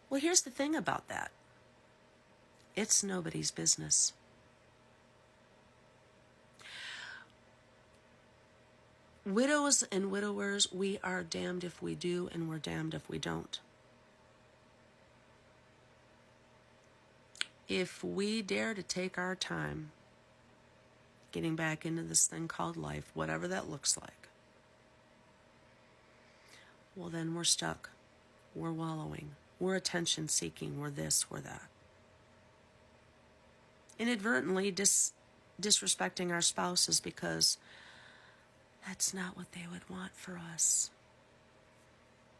Well, here's the thing about that. It's nobody's business. Widows and widowers, we are damned if we do and we're damned if we don't. If we dare to take our time getting back into this thing called life, whatever that looks like, well, then we're stuck. We're wallowing. We're attention seeking. We're this, we're that. Inadvertently disrespecting our spouses because that's not what they would want for us.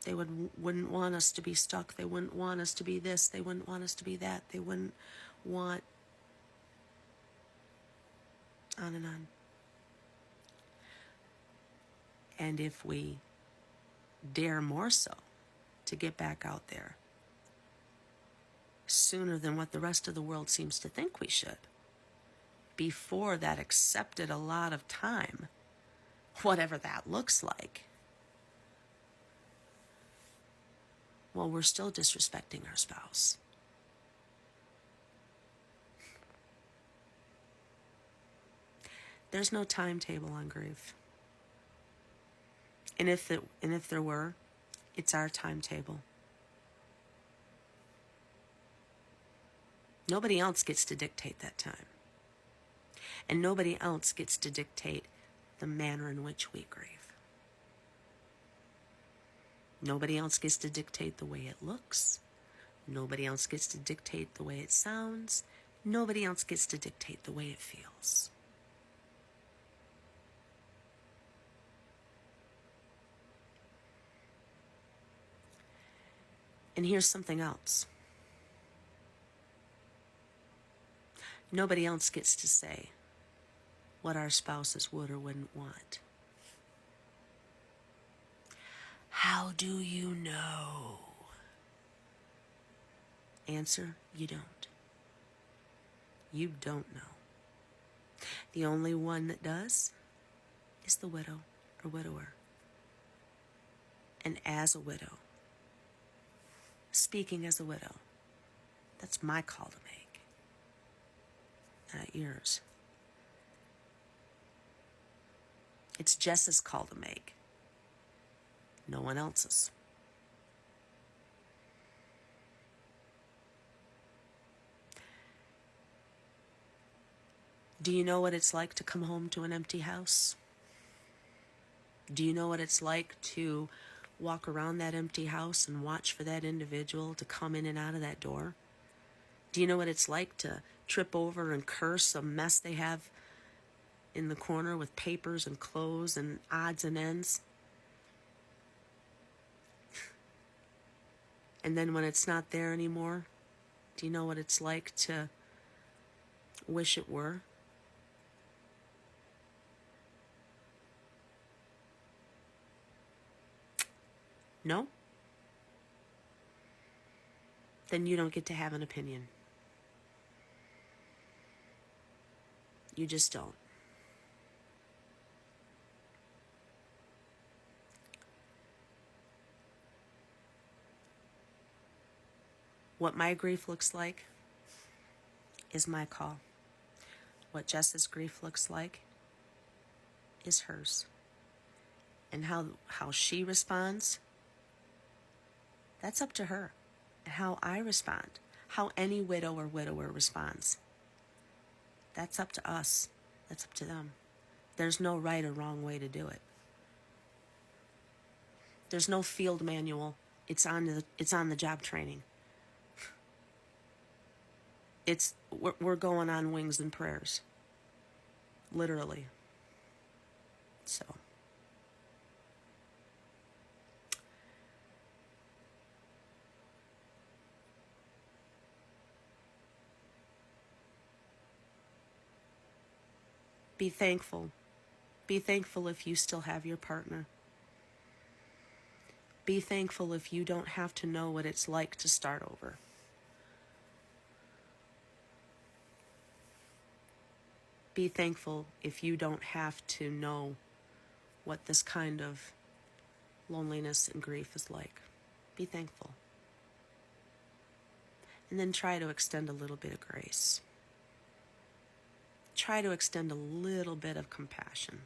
They wouldn't want us to be stuck. They wouldn't want us to be this. They wouldn't want us to be that. They wouldn't want on and on. And if we dare more so to get back out there sooner than what the rest of the world seems to think we should, before that accepted a lot of time, whatever that looks like, well, we're still disrespecting our spouse. There's no timetable on grief. And if there were, it's our timetable. Nobody else gets to dictate that time. And nobody else gets to dictate the manner in which we grieve. Nobody else gets to dictate the way it looks. Nobody else gets to dictate the way it sounds. Nobody else gets to dictate the way it feels. And here's something else. Nobody else gets to say what our spouses would or wouldn't want. How do you know? Answer, you don't. You don't know. The only one that does is the widow or widower. And as a widow, speaking as a widow, that's my call to make, not yours. It's Jess's call to make, no one else's. Do you know what it's like to come home to an empty house? Do you know what it's like to walk around that empty house and watch for that individual to come in and out of that door? Do you know what it's like to trip over and curse a mess they have in the corner with papers and clothes and odds and ends? And then when it's not there anymore, do you know what it's like to wish it were? No? Then you don't get to have an opinion. You just don't. What my grief looks like is my call. What Jess's grief looks like is hers. And how she responds, that's up to her. And how I respond, how any widow or widower responds, that's up to us. That's up to them. There's no right or wrong way to do it. There's no field manual. It's on the job training. We're going on wings and prayers. Literally. So. Be thankful. Be thankful if you still have your partner. Be thankful if you don't have to know what it's like to start over. Be thankful if you don't have to know what this kind of loneliness and grief is like. Be thankful. And then try to extend a little bit of grace. Try to extend a little bit of compassion.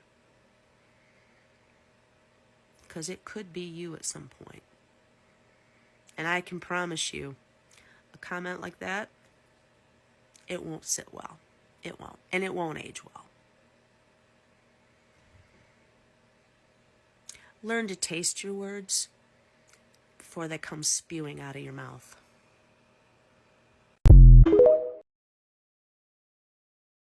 Because it could be you at some point. And I can promise you, a comment like that, it won't sit well. It won't. And it won't age well. Learn to taste your words before they come spewing out of your mouth.